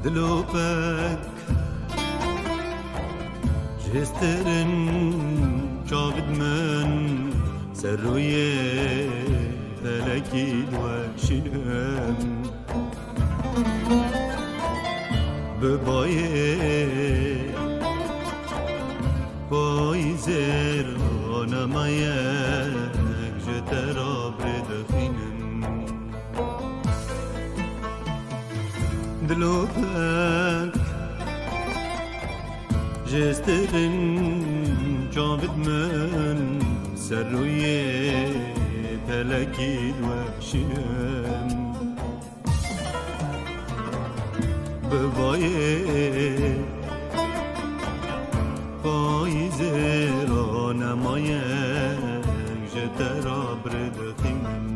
دلوبك جسترن جاود من سروی فلکی دوشینم ببایه پایزر آنمایک جترا بردخینم دلوبک جسترن جاود من سروی فلکی دوشینم ببایه پاییز را نمایک جترا بردخیم